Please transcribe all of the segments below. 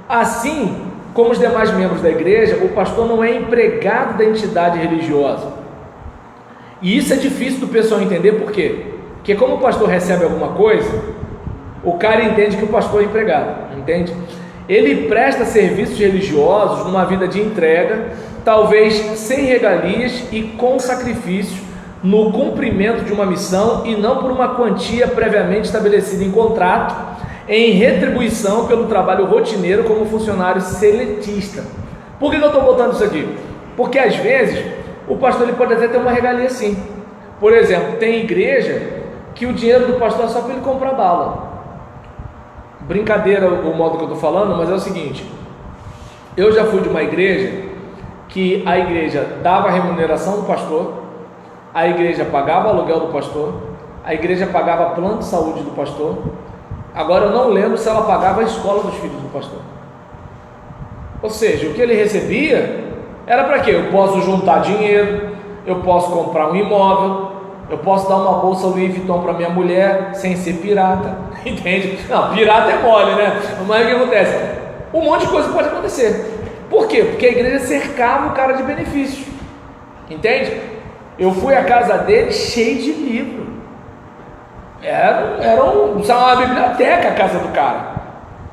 Assim como os demais membros da igreja, o pastor não é empregado da entidade religiosa. E isso é difícil do pessoal entender, por quê? Porque como o pastor recebe alguma coisa, o cara entende que o pastor é empregado, entende? Ele presta serviços religiosos numa vida de entrega, talvez sem regalias e com sacrifícios, no cumprimento de uma missão e não por uma quantia previamente estabelecida em contrato, em retribuição pelo trabalho rotineiro como funcionário seletista. Por que eu estou botando isso aqui? Porque às vezes o pastor ele pode até ter uma regalia sim. Por exemplo, tem igreja que o dinheiro do pastor é só para ele comprar bala. Brincadeira o modo que eu estou falando, mas é o seguinte: eu já fui de uma igreja que a igreja dava a remuneração do pastor, a igreja pagava o aluguel do pastor, a igreja pagava plano de saúde do pastor. Agora eu não lembro se ela pagava a escola dos filhos do pastor. Ou seja, o que ele recebia era para quê? Eu posso juntar dinheiro, eu posso comprar um imóvel, eu posso dar uma bolsa Louis Vuitton para minha mulher sem ser pirata, entende? Não, pirata é mole, né? Mas o que acontece? Um monte de coisa pode acontecer. Por quê? Porque a igreja cercava o cara de benefícios, entende? Eu fui à casa dele cheio de livro. Era uma biblioteca a casa do cara.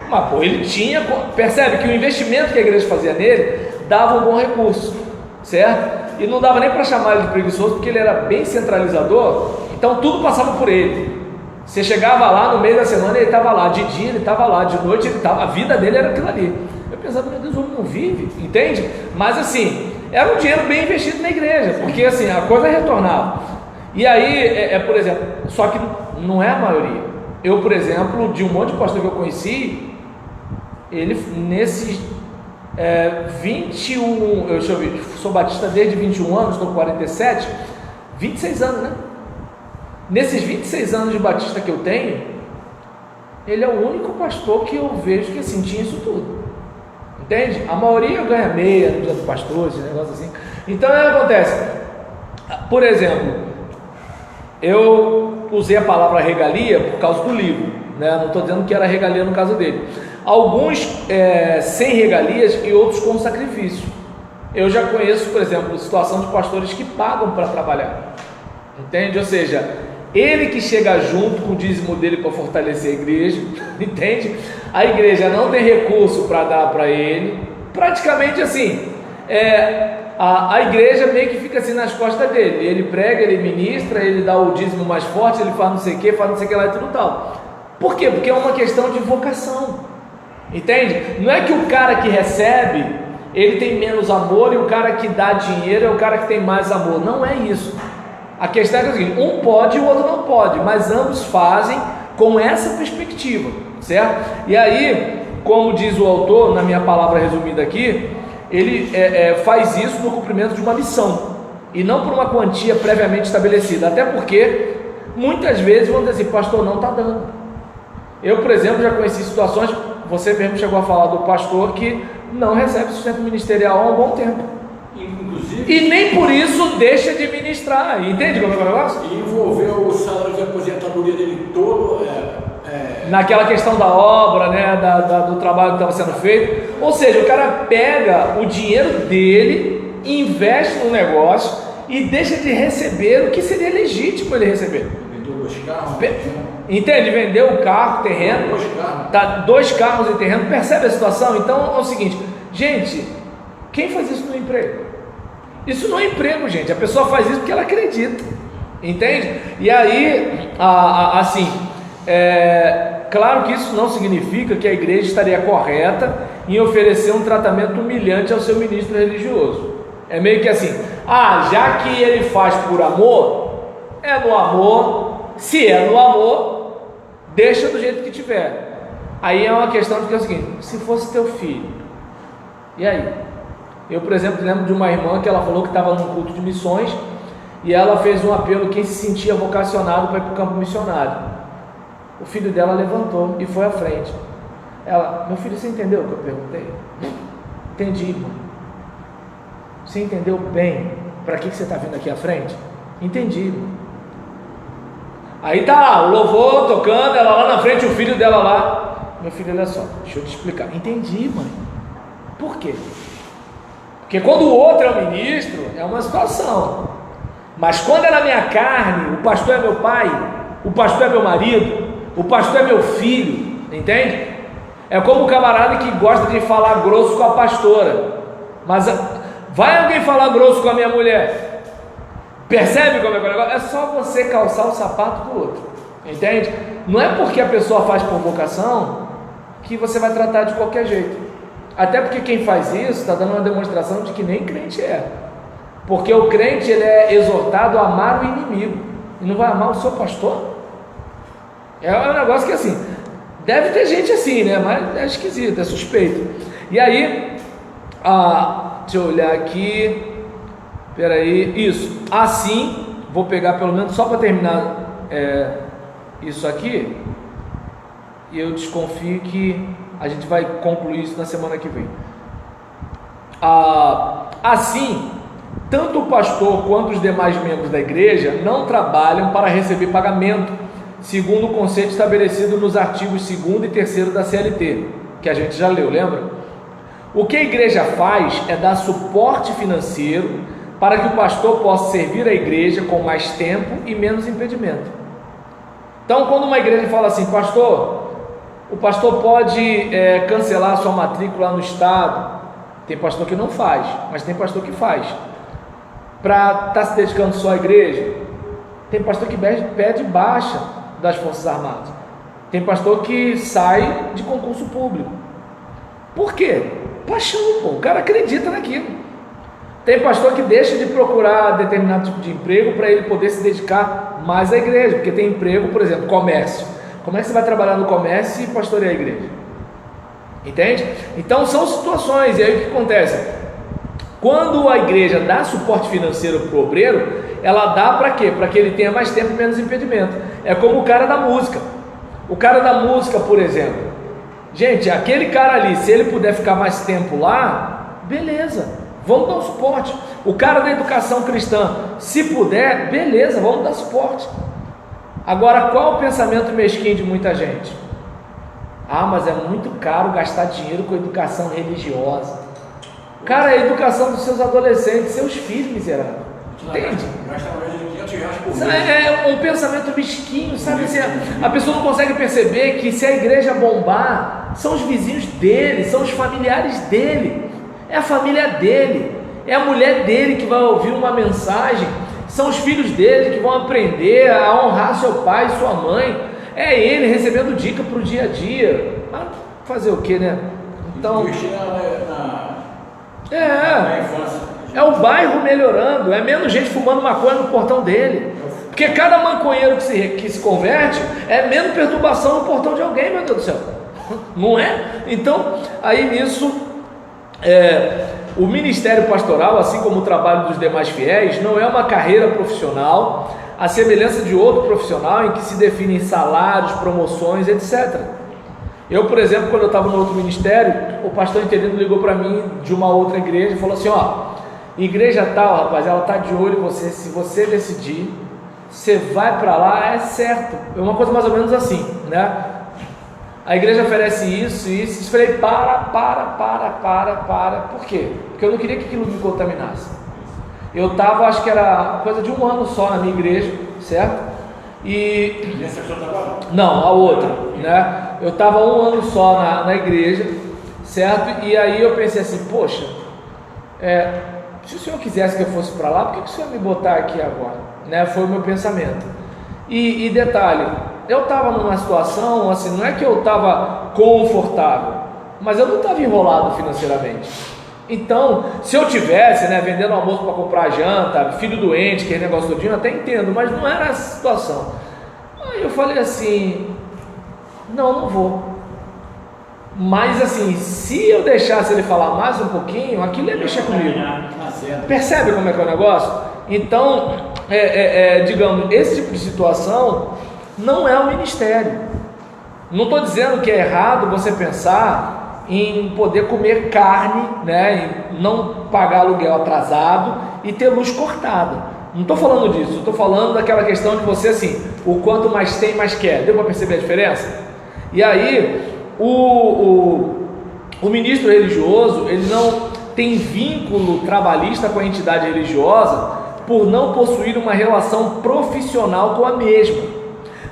Mas pô, ele tinha, percebe que o investimento que a igreja fazia nele dava um bom recurso, certo? E não dava nem para chamar ele de preguiçoso, porque ele era bem centralizador, então tudo passava por ele. Você chegava lá no meio da semana, ele estava lá, de dia ele estava lá, de noite ele estava, a vida dele era aquilo ali. Eu pensava, meu Deus, o homem não vive, entende? Mas assim, era um dinheiro bem investido na igreja, porque assim, a coisa retornava. E aí, por exemplo, só que não é a maioria. Eu, por exemplo, de um monte de pastor que eu conheci, ele nesses 21, deixa eu ver, sou batista desde 21 anos, estou com 47, 26 anos, né? Nesses 26 anos de batista que eu tenho, ele é o único pastor que eu vejo que assim, tinha isso tudo, entende? A maioria ganha meia no dia do pastor, esse negócio assim. Então o que acontece? Por exemplo, eu usei a palavra regalia por causa do livro, né? Não estou dizendo que era regalia no caso dele. Alguns sem regalias e outros com sacrifício. Eu já conheço, por exemplo, situação de pastores que pagam para trabalhar, entende? Ou seja, ele que chega junto com o dízimo dele para fortalecer a igreja, entende? A igreja não tem recurso para dar para ele, praticamente assim, a igreja meio que fica assim nas costas dele. Ele prega, ele ministra, ele dá o dízimo mais forte, ele faz não sei o que, faz não sei o que lá e tudo tal. Por quê? Porque é uma questão de vocação, entende? Não é que o cara que recebe, ele tem menos amor e o cara que dá dinheiro é o cara que tem mais amor. Não é isso. A questão é o seguinte: um pode e o outro não pode, mas ambos fazem com essa perspectiva, certo? E aí, como diz o autor, na minha palavra resumida aqui, ele faz isso no cumprimento de uma missão e não por uma quantia previamente estabelecida, até porque muitas vezes vão dizer assim: pastor, não está dando. Eu, por exemplo, já conheci situações, você mesmo chegou a falar do pastor que não recebe sustento ministerial há um bom tempo, inclusive, e nem por isso deixa de ministrar, entende como é o negócio? E envolveu o salário de aposentadoria dele todo naquela questão da obra, né, do trabalho que estava sendo feito. Ou seja, o cara pega o dinheiro dele, investe no negócio e deixa de receber o que seria legítimo ele receber. Vendeu 2 carros, entende? Vendeu o carro, terreno, 2 carros e terreno. Percebe a situação? Então é o seguinte, gente, quem faz isso no emprego? Isso não é emprego, gente. A pessoa faz isso porque ela acredita, entende? E aí, assim, claro que isso não significa que a igreja estaria correta em oferecer um tratamento humilhante ao seu ministro religioso. É meio que assim: já que ele faz por amor, é no amor. Se é no amor, deixa do jeito que tiver. Aí é uma questão de que é o seguinte: se fosse teu filho, e aí? Eu, por exemplo, lembro de uma irmã que ela falou que estava num culto de missões e ela fez um apelo, quem se sentia vocacionado para ir para o campo missionário. O filho dela levantou e foi à frente. Ela: meu filho, você entendeu o que eu perguntei? Entendi, irmão. Você entendeu bem para que você está vindo aqui à frente? Entendi, irmão. Aí tá lá, o louvor tocando, ela lá na frente, o filho dela lá. meu filho, olha só, deixa eu te explicar. Entendi, mãe. Por quê? Porque quando o outro é o ministro, é uma situação. Mas quando é na minha carne, o pastor é meu pai, o pastor é meu marido, o pastor é meu filho, entende? É como o camarada que gosta de falar grosso com a pastora. Mas vai alguém falar grosso com a minha mulher? Percebe como é que é o negócio? É só você calçar o sapato do outro, entende? Não é porque a pessoa faz por vocação que você vai tratar de qualquer jeito. Até porque quem faz isso está dando uma demonstração de que nem crente é. Porque o crente, ele é exortado a amar o inimigo, e não vai amar o seu pastor? É um negócio que assim, deve ter gente assim, né? Mas é esquisito, é suspeito. E aí, deixa eu olhar aqui, peraí, isso, assim, vou pegar pelo menos só para terminar isso aqui, e eu desconfio que a gente vai concluir isso na semana que vem. Assim, tanto o pastor quanto os demais membros da igreja não trabalham para receber pagamento, segundo o conceito estabelecido nos artigos 2º e 3º da CLT, que a gente já leu, lembra? O que a igreja faz é dar suporte financeiro para que o pastor possa servir a igreja com mais tempo e menos impedimento. Então, quando uma igreja fala assim, pastor, o pastor pode cancelar a sua matrícula no estado, tem pastor que não faz, mas tem pastor que faz, para estar se dedicando só à igreja. Tem pastor que pede baixa das Forças Armadas, tem pastor que sai de concurso público. Por quê? Paixão, pô, o cara acredita naquilo. Tem pastor que deixa de procurar determinado tipo de emprego para ele poder se dedicar mais à igreja, porque tem emprego, por exemplo, comércio. Como é que você vai trabalhar no comércio e pastorear a igreja? Entende? Então são situações. E aí o que acontece? Quando a igreja dá suporte financeiro para o obreiro, ela dá para quê? Para que ele tenha mais tempo e menos impedimento. É como o cara da música. O cara da música, por exemplo. Gente, aquele cara ali, se ele puder ficar mais tempo lá, beleza, vamos dar um suporte. O cara da educação cristã, se puder, beleza, vamos dar suporte. Agora, qual é o pensamento mesquinho de muita gente? Mas é muito caro gastar dinheiro com educação religiosa. Cara, a educação dos seus adolescentes, seus filhos, miserável. Entende? É um pensamento mesquinho, sabe? Assim, a pessoa não consegue perceber que se a igreja bombar, são os vizinhos dele, são os familiares dele, é a família dele, é a mulher dele que vai ouvir uma mensagem, são os filhos dele que vão aprender a honrar seu pai e sua mãe, é ele recebendo dica para o dia a dia. Mas fazer o que, né? Então, é o bairro melhorando, é menos gente fumando maconha no portão dele, porque cada maconheiro que se converte é menos perturbação no portão de alguém, meu Deus do céu, não é? Então, aí nisso, o ministério pastoral, assim como o trabalho dos demais fiéis, não é uma carreira profissional, à semelhança de outro profissional em que se definem salários, promoções, etc. Eu, por exemplo, quando eu estava no outro ministério, o pastor interino ligou para mim de uma outra igreja e falou assim, igreja tal, rapaz, ela está de olho em você, se você decidir, você vai para lá, é certo. É uma coisa mais ou menos assim, né? A igreja oferece isso, eu falei, para, por quê? Porque eu não queria que aquilo me contaminasse. Eu estava, acho que era coisa de 1 ano só na minha igreja, certo? E não, a outra, né? Eu estava 1 ano só na igreja, certo? E aí eu pensei assim, poxa, se o senhor quisesse que eu fosse para lá, por que o senhor me botar aqui agora? Né? Foi o meu pensamento. E detalhe, eu estava numa situação, assim, não é que eu estava confortável, mas eu não estava enrolado financeiramente. Então, se eu tivesse, né, vendendo almoço para comprar janta, filho doente, que é negócio todinho, eu até entendo, mas não era essa situação. Aí eu falei assim, não vou. Mas assim, se eu deixasse ele falar mais um pouquinho, aquilo ia mexer comigo. Percebe como é que é o negócio? Então, digamos, esse tipo de situação não é o ministério. Não estou dizendo que é errado você pensar em poder comer carne, né, em não pagar aluguel atrasado e ter luz cortada. Não estou falando disso, estou falando daquela questão de você assim, o quanto mais tem, mais quer. Deu para perceber a diferença? E aí, o ministro religioso, ele não tem vínculo trabalhista com a entidade religiosa por não possuir uma relação profissional com a mesma.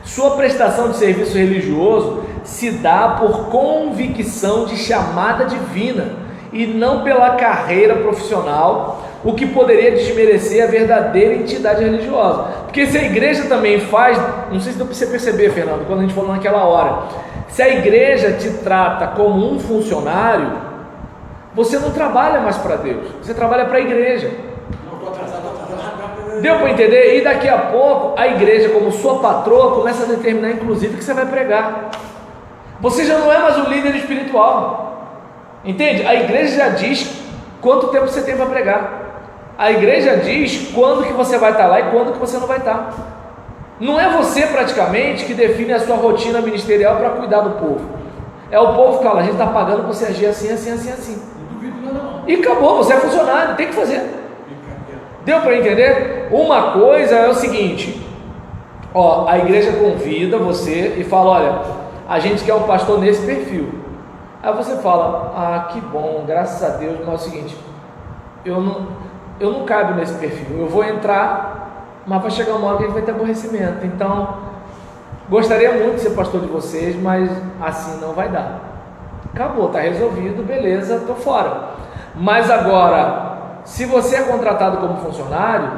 Sua prestação de serviço religioso se dá por convicção de chamada divina e não pela carreira profissional, o que poderia desmerecer a verdadeira entidade religiosa. Porque se a igreja também faz, não sei se deu para você perceber, Fernando, quando a gente falou naquela hora, se a igreja te trata como um funcionário, você não trabalha mais para Deus, você trabalha para a igreja. Deu para entender? E daqui a pouco a igreja, como sua patroa, começa a determinar inclusive o que você vai pregar. Você já não é mais um líder espiritual, entende? A igreja já diz quanto tempo você tem para pregar. A igreja diz quando que você vai estar lá e quando que você não vai estar. Não é você praticamente que define a sua rotina ministerial para cuidar do povo. É o povo que fala, a gente está pagando para você agir assim, assim, assim, assim. Não duvido nada não. E acabou, você é funcionário, tem que fazer. Deu para entender? Uma coisa é o seguinte, ó, a igreja convida você e fala, olha, a gente quer um pastor nesse perfil. Aí você fala, ah, que bom, graças a Deus, mas é o seguinte, eu não caibo nesse perfil, eu vou entrar, mas vai chegar uma hora que a gente vai ter aborrecimento, então, gostaria muito de ser pastor de vocês, mas assim não vai dar. Acabou, tá resolvido, beleza, tô fora. Mas agora, se você é contratado como funcionário,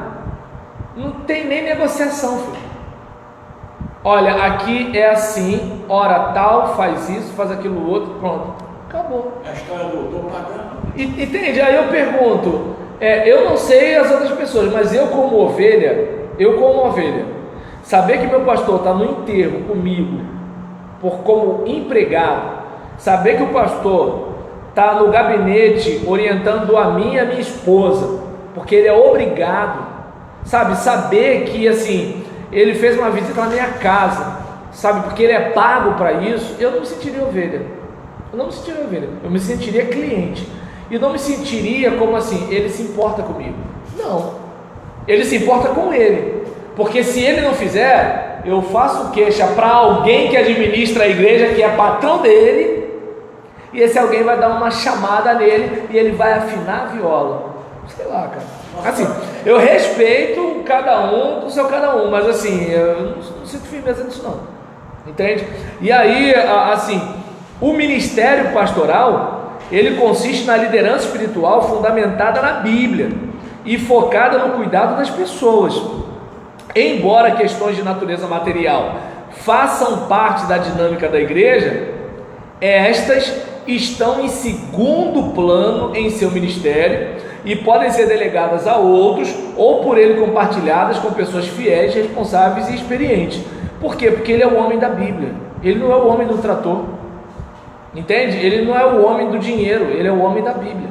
não tem nem negociação, filho. Olha, aqui é assim, hora tal, faz isso, faz aquilo outro, pronto, acabou. É a história do estou pagando. Entende? Aí eu pergunto, eu não sei as outras pessoas, mas eu como ovelha, saber que meu pastor está no enterro comigo, como empregado, saber que o pastor está no gabinete orientando a mim e a minha esposa, porque ele é obrigado, sabe, saber que assim, ele fez uma visita na minha casa, sabe, porque ele é pago para isso, eu não me sentiria ovelha, eu me sentiria cliente, e não me sentiria como assim, ele se importa comigo, não, ele se importa com ele, porque se ele não fizer, eu faço queixa para alguém que administra a igreja, que é patrão dele, e esse alguém vai dar uma chamada nele, e ele vai afinar a viola, sei lá, cara. Assim, eu respeito cada um com o seu cada um, mas assim, eu não sinto firmeza nisso não, entende? E aí, assim, o ministério pastoral, ele consiste na liderança espiritual fundamentada na Bíblia e focada no cuidado das pessoas. Embora questões de natureza material façam parte da dinâmica da igreja, estas estão em segundo plano em seu ministério e podem ser delegadas a outros ou por ele compartilhadas com pessoas fiéis, responsáveis e experientes. Por quê? Porque ele é o homem da Bíblia, ele não é o homem do trator, entende? Ele não é o homem do dinheiro, ele é o homem da Bíblia.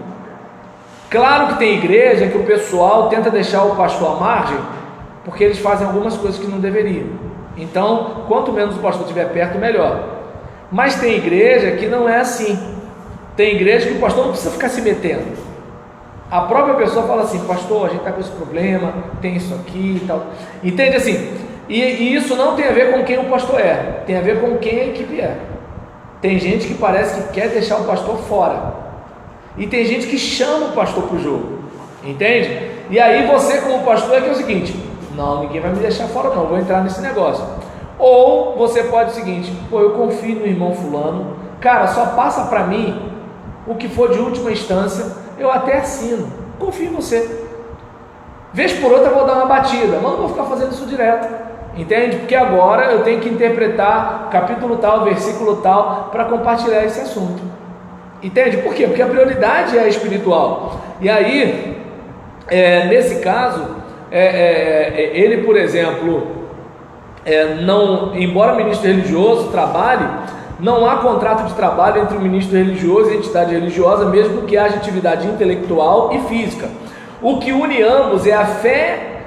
Claro que tem igreja que o pessoal tenta deixar o pastor à margem, porque eles fazem algumas coisas que não deveriam, então quanto menos o pastor estiver perto, melhor. Mas tem igreja que não é assim, tem igreja que o pastor não precisa ficar se metendo, a própria pessoa fala assim, pastor, a gente está com esse problema, tem isso aqui e tal, entende assim, e isso não tem a ver com quem o pastor é, tem a ver com quem a equipe é. Tem gente que parece que quer deixar o pastor fora, e tem gente que chama o pastor para o jogo, entende? E aí você como pastor é que é o seguinte, não, ninguém vai me deixar fora não, vou entrar nesse negócio. Ou você pode o seguinte, pô, eu confio no irmão fulano, cara, só passa para mim o que for de última instância, eu até assino, confio em você, vez por outra eu vou dar uma batida, mas não vou ficar fazendo isso direto, entende? Porque agora eu tenho que interpretar capítulo tal, versículo tal, para compartilhar esse assunto, entende? Por quê? Porque a prioridade é espiritual. E aí, nesse caso, ele, por exemplo, não, embora ministro religioso trabalhe, não há contrato de trabalho entre o ministro religioso e a entidade religiosa, mesmo que haja atividade intelectual e física. O que une ambos é a fé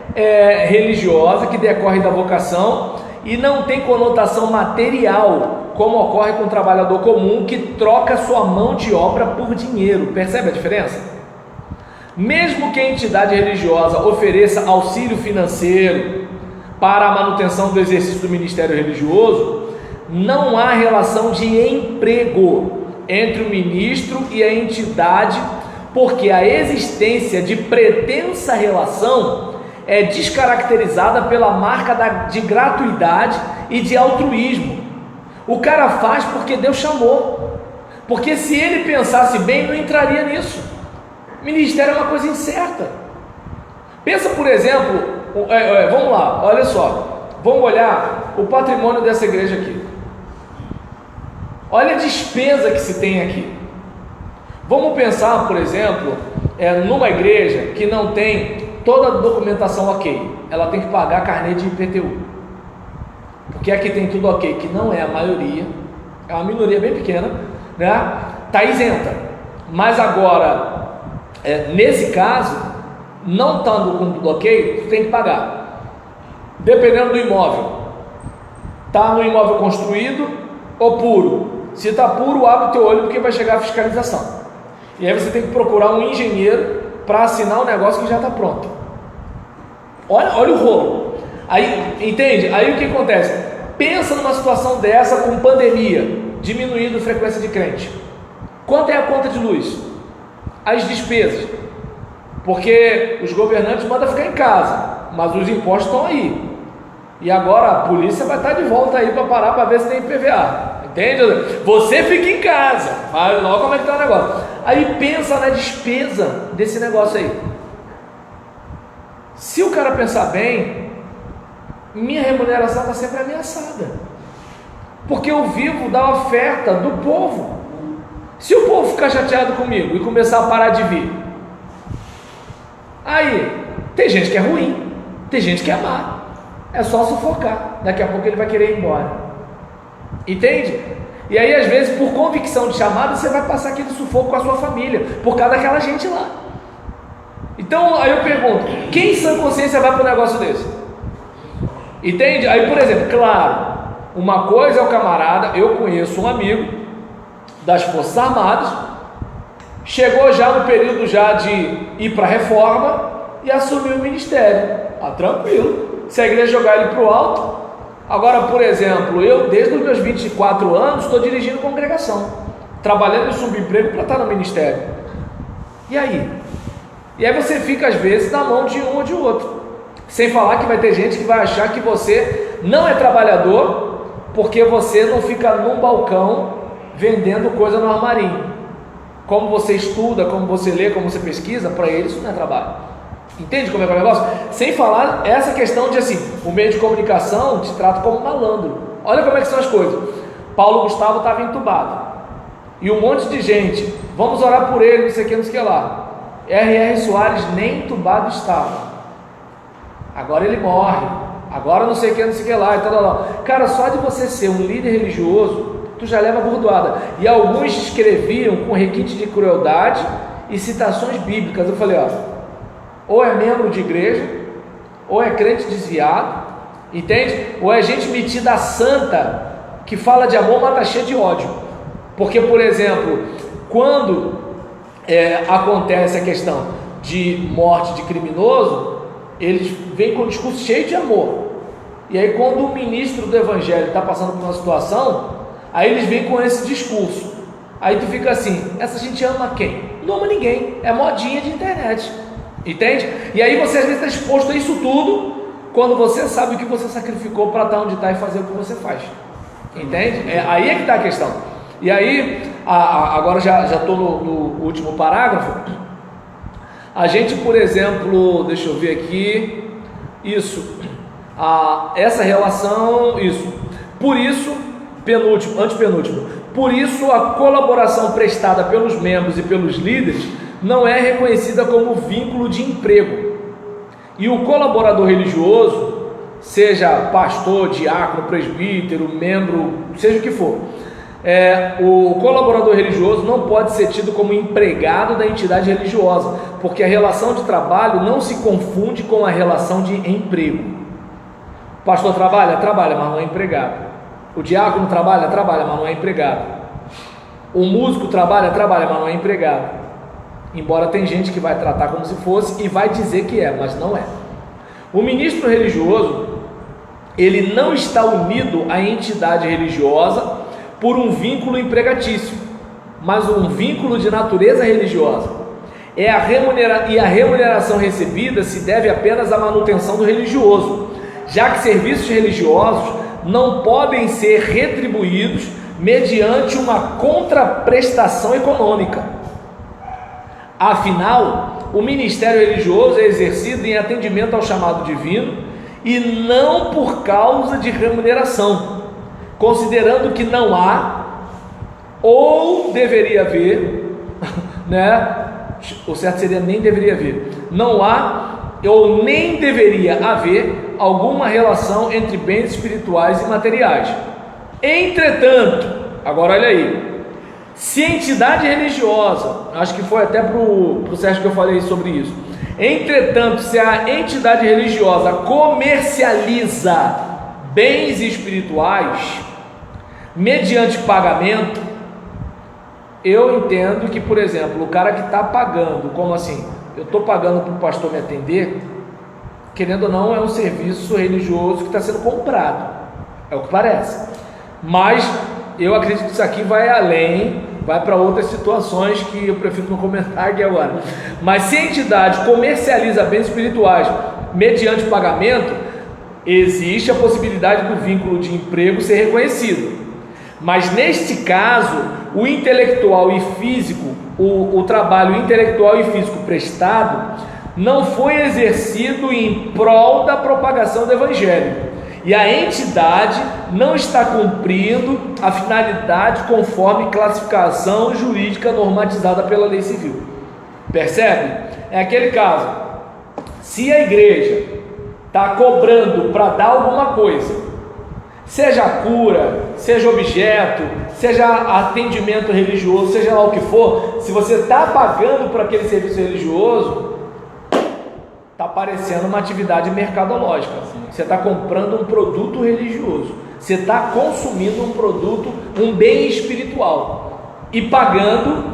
religiosa que decorre da vocação e não tem conotação material, como ocorre com o trabalhador comum que troca sua mão de obra por dinheiro. Percebe a diferença? Mesmo que a entidade religiosa ofereça auxílio financeiro para a manutenção do exercício do ministério religioso, não há relação de emprego entre o ministro e a entidade, porque a existência de pretensa relação é descaracterizada pela marca de gratuidade e de altruísmo. O cara faz porque Deus chamou, porque se ele pensasse bem, não entraria nisso. Ministério é uma coisa incerta. Pensa, por exemplo, vamos lá, olha só, vamos olhar o patrimônio dessa igreja aqui. Olha a despesa que se tem aqui. Vamos pensar, por exemplo, numa igreja que não tem toda a documentação ok, ela tem que pagar carnê de IPTU, porque aqui tem tudo ok, que não é a maioria, é uma minoria bem pequena, né? Está isenta. Mas agora, nesse caso, não estando com tudo ok, tem que pagar, dependendo do imóvel. Está no imóvel construído ou puro? Se está puro, abre o teu olho, porque vai chegar a fiscalização, e aí você tem que procurar um engenheiro para assinar um negócio que já está pronto. Olha o rolo. Aí, entende? Aí o que acontece? Pensa numa situação dessa com pandemia, diminuindo a frequência de crente. Quanto é a conta de luz? As despesas. Porque os governantes mandam ficar em casa, mas os impostos estão aí. E agora a polícia vai estar de volta aí para parar para ver se tem IPVA. Entende? Você fica em casa, mas logo como é que está o negócio. Aí pensa na despesa desse negócio aí. Se o cara pensar bem, minha remuneração está sempre ameaçada, porque eu vivo da oferta do povo. Se o povo ficar chateado comigo e começar a parar de vir, aí tem gente que é ruim, tem gente que é má, é só sufocar, daqui a pouco ele vai querer ir embora, entende? E aí às vezes por convicção de chamada você vai passar aquele sufoco com a sua família, por causa daquela gente lá. Então aí eu pergunto, quem em sã consciência vai para um negócio desse? Entende? Aí, por exemplo, claro, uma coisa é o camarada, eu conheço um amigo das Forças Armadas, chegou já no período já de ir para a reforma e assumiu o ministério. Tranquilo, se a igreja jogar ele para o alto. Agora, por exemplo, eu desde os meus 24 anos estou dirigindo congregação, trabalhando em subemprego para estar no ministério. E aí? E aí você fica às vezes na mão de um ou de outro. Sem falar que vai ter gente que vai achar que você não é trabalhador porque você não fica num balcão vendendo coisa no armarinho. Como você estuda, como você lê, como você pesquisa, para eles isso não é trabalho. Entende como é que é o negócio? Sem falar essa questão de assim, o meio de comunicação te trata como malandro. Olha como é que são as coisas. Paulo Gustavo estava entubado e um monte de gente, vamos orar por ele, não sei o que, não sei o que lá. R.R. Soares nem entubado estava. Agora ele morre, agora não sei o que, não sei o que lá, e tal. Cara, só de você ser um líder religioso, tu já leva bordoada. E alguns escreviam com requinte de crueldade e citações bíblicas. Eu falei, ou é membro de igreja, ou é crente desviado, entende? Ou é gente metida santa, que fala de amor, mas tá cheio de ódio. Porque, por exemplo, quando acontece a questão de morte de criminoso, eles vêm com um discurso cheio de amor. E aí quando o ministro do evangelho está passando por uma situação, aí eles vêm com esse discurso. Aí tu fica assim, essa gente ama quem? Não ama ninguém, é modinha de internet, entende? E aí você às vezes está exposto a isso tudo, quando você sabe o que você sacrificou para estar onde está e fazer o que você faz, entende? Aí é que está a questão. E aí, agora já estou no último parágrafo. A gente, por exemplo, deixa eu ver aqui, essa relação, por isso, antepenúltimo, por isso a colaboração prestada pelos membros e pelos líderes não é reconhecida como vínculo de emprego, e o colaborador religioso, seja pastor, diácono, presbítero, membro, seja o que for, o colaborador religioso não pode ser tido como empregado da entidade religiosa, porque a relação de trabalho não se confunde com a relação de emprego. O pastor trabalha, mas não é empregado. O diácono trabalha, mas não é empregado. O músico trabalha, mas não é empregado. Embora tem gente que vai tratar como se fosse e vai dizer que é, mas não é. O ministro religioso, ele não está unido à entidade religiosa por um vínculo empregatício, mas um vínculo de natureza religiosa. E a remuneração recebida se deve apenas à manutenção do religioso, já que serviços religiosos não podem ser retribuídos mediante uma contraprestação econômica. Afinal, o ministério religioso é exercido em atendimento ao chamado divino e não por causa de remuneração, considerando que não há ou deveria haver, né? O certo seria nem deveria haver. Não há ou nem deveria haver alguma relação entre bens espirituais e materiais. Entretanto, agora olha aí, se a entidade religiosa, acho que foi até para o Sérgio que eu falei sobre isso. Entretanto, se a entidade religiosa comercializa bens espirituais mediante pagamento, eu entendo que, por exemplo, o cara que está pagando, como assim? Eu estou pagando para o pastor me atender, querendo ou não, é um serviço religioso que está sendo comprado, é o que parece. Mas eu acredito que isso aqui vai além, vai para outras situações que eu prefiro não comentar aqui agora. Mas se a entidade comercializa bens espirituais mediante pagamento, existe a possibilidade do vínculo de emprego ser reconhecido. Mas neste caso, o intelectual e físico, o trabalho intelectual e físico prestado, não foi exercido em prol da propagação do Evangelho. E a entidade não está cumprindo a finalidade conforme classificação jurídica normatizada pela lei civil. Percebe? É aquele caso. Se a igreja está cobrando para dar alguma coisa, seja cura, seja objeto, seja atendimento religioso, seja lá o que for, se você está pagando por aquele serviço religioso, está parecendo uma atividade mercadológica. Você está comprando um produto religioso, você está consumindo um produto, um bem espiritual e pagando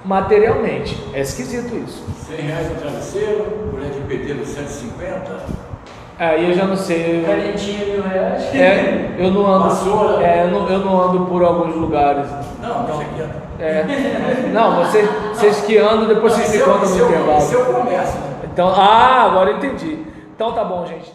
materialmente. É esquisito isso. R$100 no travesseiro, mulher de PT do 150. Aí eu já não sei. Canetinha R$1.000. Eu não ando. Vassoura. Eu não ando por alguns lugares. Não, deixa aqui. Não, vocês que andam, depois vocês me contam no intervalo. Seu comércio, né? Então, agora eu entendi. Então tá bom, gente.